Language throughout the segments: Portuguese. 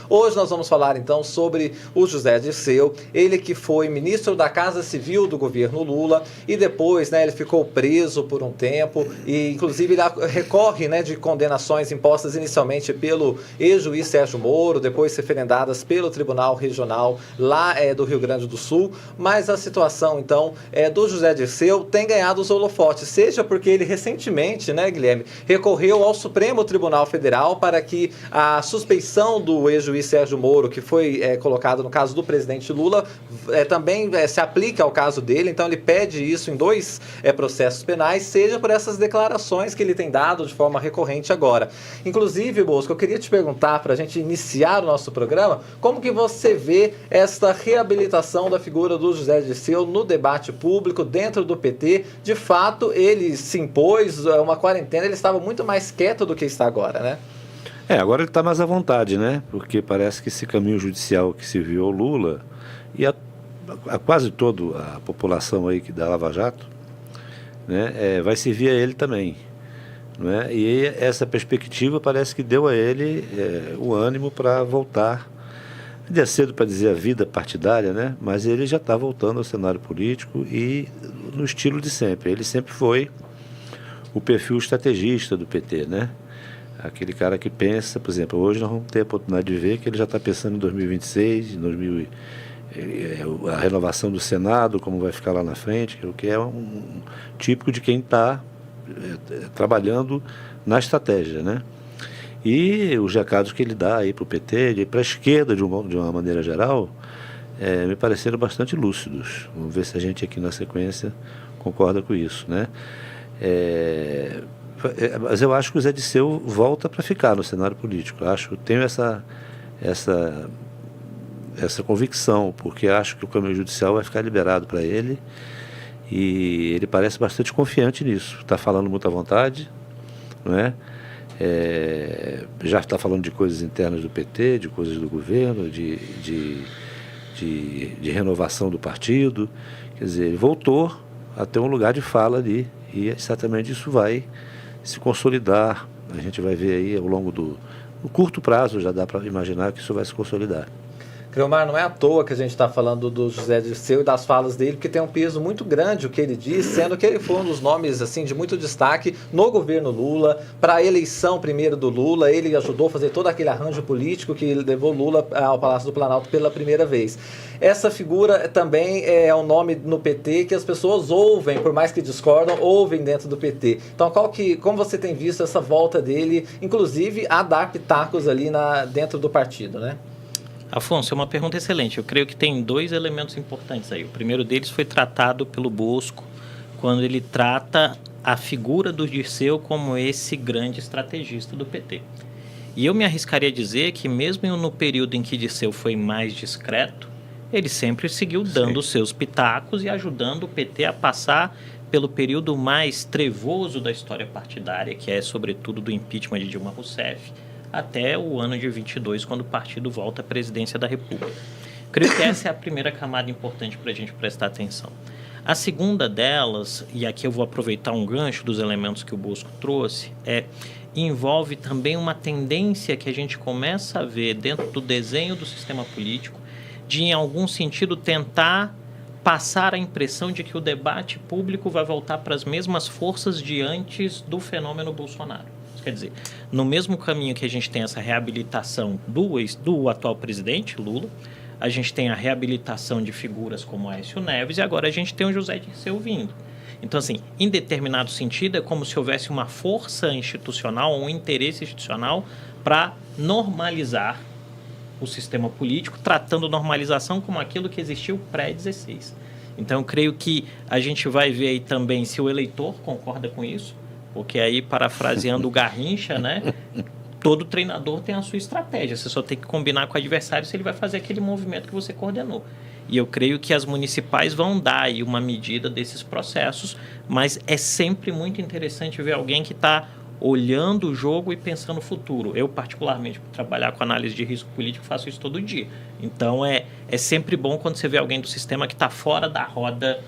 Hoje nós vamos falar então sobre o José Dirceu, ele que foi ministro da Casa Civil do governo Lula e depois, ele ficou preso por um tempo e inclusive ele recorre, de condenações impostas inicialmente pelo ex-juiz Sérgio Moro, depois referendadas pelo Tribunal Regional lá do Rio Grande do Sul, mas a situação então do José Dirceu tem ganhado os holofotes, seja porque ele recentemente, Guilherme, recorreu ao Supremo Tribunal Federal para que a suspeição do ex-juiz Sérgio Moro, que foi colocado no caso do presidente Lula, também se aplique ao caso dele. Então ele pede isso em 2 processos penais, seja por essas declarações que ele tem dado de forma recorrente agora. Inclusive, Bosco, eu queria te perguntar, para a gente iniciar o nosso programa, como que você vê esta reabilitação da figura do José Dirceu no debate público dentro do PT? De fato, ele se impôs uma quarentena, ele estava muito mais quieto do que está agora, né? Agora ele está mais à vontade, Porque parece que esse caminho judicial que se viu ao Lula e a quase toda a população aí da Lava Jato, vai servir a ele também, E essa perspectiva parece que deu a ele o ânimo para voltar. É cedo para dizer a vida partidária, Mas ele já está voltando ao cenário político e no estilo de sempre. Ele sempre foi o perfil estrategista do PT, Aquele cara que pensa, por exemplo, hoje nós vamos ter a oportunidade de ver que ele já está pensando em 2026, a renovação do Senado, como vai ficar lá na frente, que é um típico de quem está trabalhando na estratégia, E os recados que ele dá aí para o PT, e para a esquerda de uma maneira geral, me pareceram bastante lúcidos. Vamos ver se a gente aqui na sequência concorda com isso, Mas eu acho que o Zé Dirceu volta para ficar no cenário político. Tenho essa convicção, porque acho que o caminho judicial vai ficar liberado para ele e ele parece bastante confiante nisso. Está falando muito à vontade, já está falando de coisas internas do PT, de coisas do governo, de renovação do partido. Quer dizer, ele voltou a ter um lugar de fala ali e certamente isso vai se consolidar. A gente vai ver aí ao longo no curto prazo, já dá para imaginar que isso vai se consolidar. Cleomar, não é à toa que a gente está falando do José Dirceu e das falas dele, porque tem um peso muito grande o que ele diz, sendo que ele foi um dos nomes assim, de muito destaque no governo Lula, para a eleição primeiro do Lula. Ele ajudou a fazer todo aquele arranjo político que levou Lula ao Palácio do Planalto pela primeira vez. Essa figura também é um nome no PT que as pessoas ouvem, por mais que discordam, ouvem dentro do PT. Então, como você tem visto essa volta dele, inclusive a dar pitacos ali dentro do partido, Afonso, é uma pergunta excelente. Eu creio que tem 2 elementos importantes aí. O primeiro deles foi tratado pelo Bosco, quando ele trata a figura do Dirceu como esse grande estrategista do PT. E eu me arriscaria a dizer que mesmo no período em que Dirceu foi mais discreto, ele sempre seguiu dando os seus pitacos e ajudando o PT a passar pelo período mais trevoso da história partidária, que é sobretudo do impeachment de Dilma Rousseff, até o ano de 22, quando o partido volta à presidência da República. Creio que essa é a primeira camada importante para a gente prestar atenção. A segunda delas, e aqui eu vou aproveitar um gancho dos elementos que o Bosco trouxe, envolve também uma tendência que a gente começa a ver dentro do desenho do sistema político de, em algum sentido, tentar passar a impressão de que o debate público vai voltar para as mesmas forças de antes do fenômeno Bolsonaro. Quer dizer, no mesmo caminho que a gente tem essa reabilitação do atual presidente, Lula, a gente tem a reabilitação de figuras como Aécio Neves e agora a gente tem o José Dirceu vindo. Então, assim, em determinado sentido, é como se houvesse uma força institucional, um interesse institucional para normalizar o sistema político, tratando normalização como aquilo que existiu pré-16. Então, eu creio que a gente vai ver aí também se o eleitor concorda com isso, porque aí, parafraseando o Garrincha, todo treinador tem a sua estratégia. Você só tem que combinar com o adversário se ele vai fazer aquele movimento que você coordenou. E eu creio que as municipais vão dar aí uma medida desses processos, mas é sempre muito interessante ver alguém que está olhando o jogo e pensando no futuro. Eu, particularmente, por trabalhar com análise de risco político, faço isso todo dia. Então, é sempre bom quando você vê alguém do sistema que está fora da roda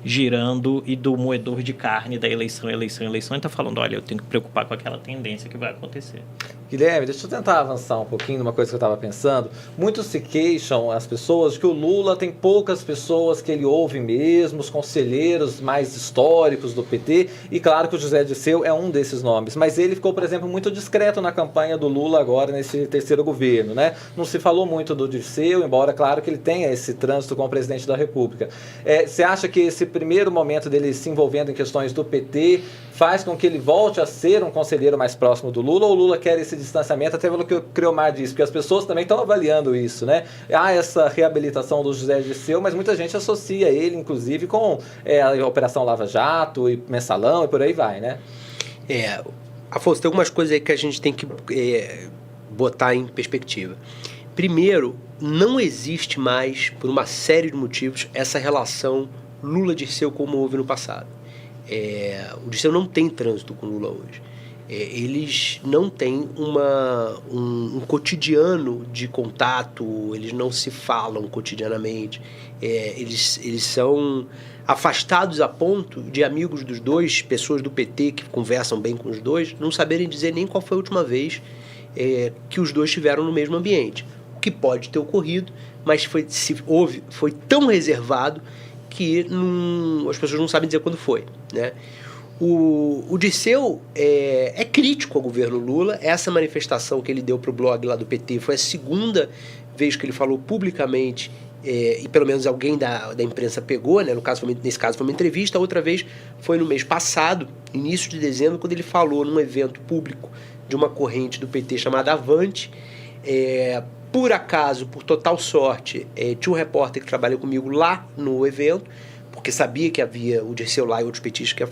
girando e do moedor de carne da eleição, e está falando, olha, eu tenho que preocupar com aquela tendência que vai acontecer. Guilherme, deixa eu tentar avançar um pouquinho numa coisa que eu estava pensando. Muitos se queixam, as pessoas, de que o Lula tem poucas pessoas que ele ouve mesmo, os conselheiros mais históricos do PT, e claro que o José Dirceu é um desses nomes, mas ele ficou, por exemplo, muito discreto na campanha do Lula agora, nesse terceiro governo, né? Não se falou muito do Dirceu, embora, claro, que ele tenha esse trânsito com o presidente da República. Você acha que esse primeiro momento dele se envolvendo em questões do PT faz com que ele volte a ser um conselheiro mais próximo do Lula, ou o Lula quer esse distanciamento, até pelo que o Criomar disse, porque as pessoas também estão avaliando isso, né? Há essa reabilitação do José Dirceu, mas muita gente associa ele, inclusive, com a Operação Lava Jato e Mensalão e por aí vai, né? Afonso, tem algumas coisas aí que a gente tem que botar em perspectiva. Primeiro, não existe mais, por uma série de motivos, essa relação Lula-Dirceu como houve no passado. O Dirceu não tem trânsito com Lula hoje. Eles não têm um cotidiano de contato, eles não se falam cotidianamente, eles são afastados a ponto de amigos dos dois, pessoas do PT que conversam bem com os dois, não saberem dizer nem qual foi a última vez que os dois estiveram no mesmo ambiente. O que pode ter ocorrido, mas foi tão reservado que as pessoas não sabem dizer quando foi, né? O Dirceu é crítico ao governo Lula. Essa manifestação que ele deu para o blog lá do PT foi a segunda vez que ele falou publicamente, e pelo menos alguém da imprensa pegou, né? Nesse caso foi uma entrevista. A outra vez foi no mês passado, início de dezembro, quando ele falou num evento público de uma corrente do PT chamada Avante. Por acaso, por total sorte, tinha um repórter que trabalhou comigo lá no evento, porque sabia que havia o Dirceu lá e outros petistas que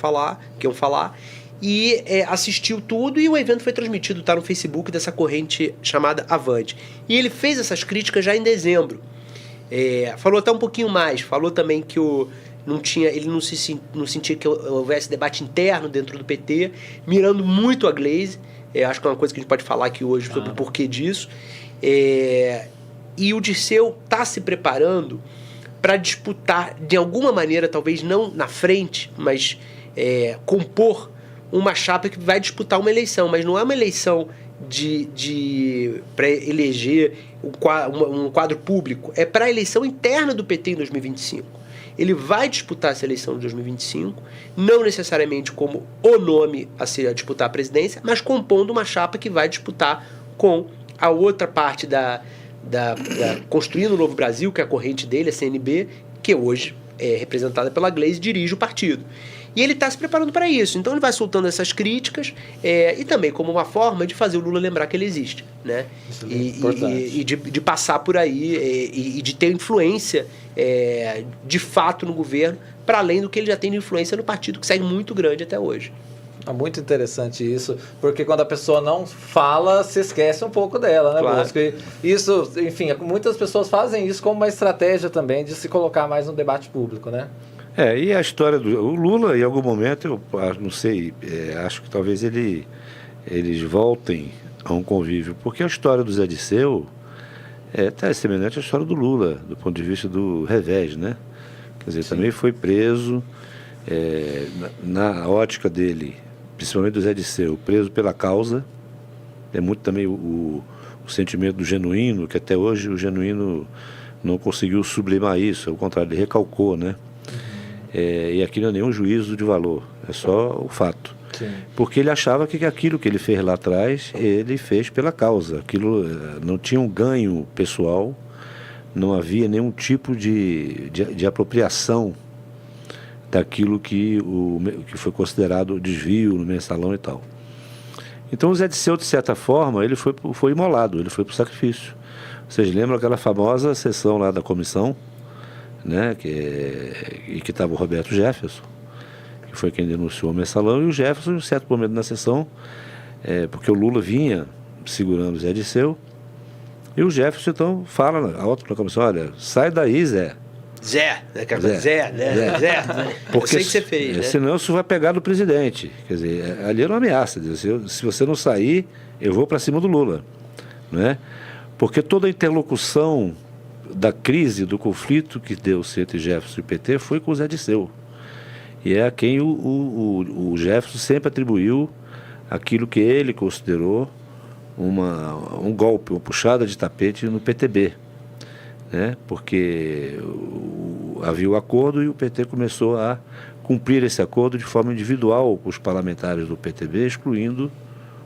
iam falar, e assistiu tudo, e o evento foi transmitido, tá no Facebook dessa corrente chamada Avante. E ele fez essas críticas já em dezembro. Falou até um pouquinho mais, falou também que ele não sentia que houvesse debate interno dentro do PT, mirando muito a Gleisi. Acho que é uma coisa que a gente pode falar aqui hoje sobre o porquê disso. E o Dirceu está se preparando para disputar, de alguma maneira, talvez não na frente, mas compor uma chapa que vai disputar uma eleição, mas não é uma eleição para eleger um quadro público, é para a eleição interna do PT em 2025. Ele vai disputar essa eleição de 2025, não necessariamente como o nome a disputar a presidência, mas compondo uma chapa que vai disputar com a outra parte da Construindo o Novo Brasil, que é a corrente dele, a CNB, que hoje é representada pela Gleisi, dirige o partido. E ele está se preparando para isso. Então ele vai soltando essas críticas e também como uma forma de fazer o Lula lembrar que ele existe, né? E de passar por aí e de ter influência de fato no governo, para além do que ele já tem de influência no partido, que segue muito grande até hoje. É muito interessante isso, porque quando a pessoa não fala, se esquece um pouco dela, né, claro. Bosco? Isso, enfim, muitas pessoas fazem isso como uma estratégia também de se colocar mais no debate público, né? E a história do Lula, em algum momento, eu não sei, acho que talvez eles voltem a um convívio, porque a história do Zé Dirceu tá semelhante à história do Lula, do ponto de vista do revés, né? Quer dizer, também foi preso, na ótica dele, principalmente do Zé Dirceu, preso pela causa. É muito também o sentimento do Genuíno, que até hoje o Genuíno não conseguiu sublimar isso, ao contrário, ele recalcou, né? E aqui não é nenhum juízo de valor, é só o fato. Sim. Porque ele achava que aquilo que ele fez lá atrás, ele fez pela causa. Aquilo não tinha um ganho pessoal, não havia nenhum tipo de apropriação daquilo que foi considerado desvio no mensalão e tal. Então o Zé Dirceu, de certa forma, ele foi imolado, ele foi para o sacrifício. Vocês lembram aquela famosa sessão lá da comissão, né, que estava o Roberto Jefferson, que foi quem denunciou o mensalão, e o Jefferson, em um certo momento na sessão, porque o Lula vinha segurando o Zé Dirceu, e o Jefferson então fala alto na comissão: olha, sai daí, Zé. Zé. Porque eu sei que você fez, né? Senão isso vai pegar no presidente. Quer dizer, ali era uma ameaça. Se você não sair, eu vou para cima do Lula, né? Porque toda a interlocução da crise, do conflito que deu entre Jefferson e PT foi com o Zé Dirceu. E é a quem o Jefferson sempre atribuiu aquilo que ele considerou um golpe, uma puxada de tapete no PTB, né? Porque havia o acordo e o PT começou a cumprir esse acordo de forma individual com os parlamentares do PTB, excluindo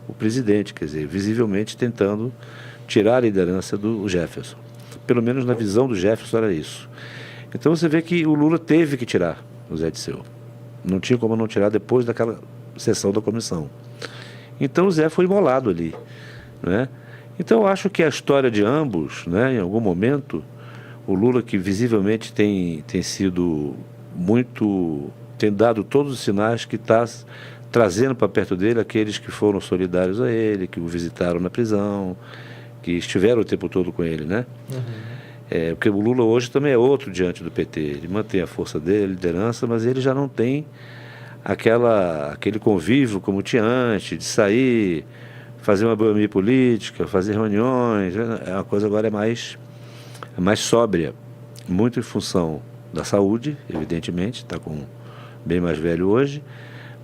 o presidente, quer dizer, visivelmente tentando tirar a liderança do Jefferson. Pelo menos na visão do Jefferson era isso. Então você vê que o Lula teve que tirar o Zé Disseu. Não tinha como não tirar depois daquela sessão da comissão. Então o Zé foi imolado ali, né? Então eu acho que a história de ambos, né, em algum momento, o Lula, que visivelmente tem sido muito, tem dado todos os sinais que está trazendo para perto dele aqueles que foram solidários a ele, que o visitaram na prisão, que estiveram o tempo todo com ele, né? Porque o Lula hoje também é outro diante do PT. Ele mantém a força dele, a liderança, mas ele já não tem aquele convívio como tinha antes, de sair, fazer uma boemia política, fazer reuniões. A coisa agora é mais sóbria, muito em função da saúde, evidentemente, está bem mais velho hoje,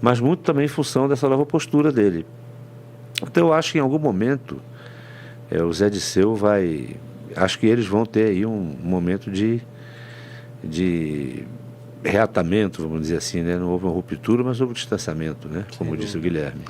mas muito também em função dessa nova postura dele. Então eu acho que em algum momento o Zé Disseu acho que eles vão ter aí um momento de reatamento, vamos dizer assim, né? Não houve uma ruptura, mas houve um distanciamento, né? Como disse o Guilherme.